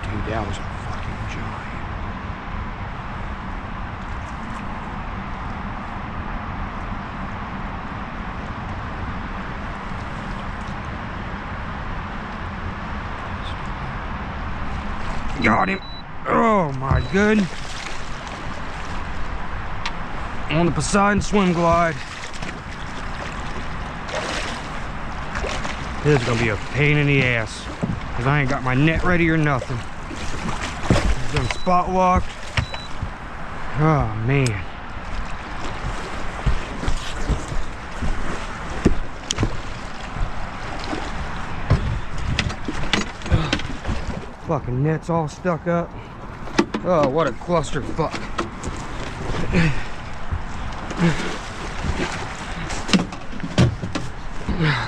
Dude, that was a fucking giant. Got him. Oh my good. On the Poseidon swim glide. This is gonna be a pain in the ass because I ain't got my net ready or nothing. Done spot locked. Oh man. Fucking net's all stuck up. Oh, what a clusterfuck.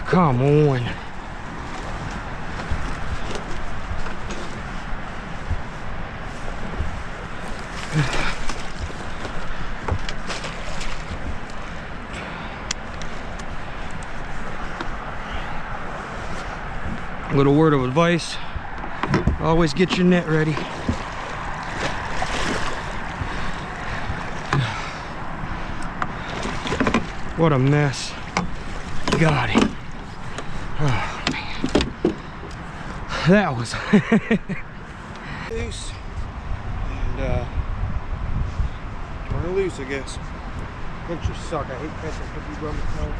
Come on. A little word of advice. Always get your net ready. What a mess. Got him. Oh man. That was loose. And turn her loose, I guess. Pinchers suck. I hate catching cookie rubber tail.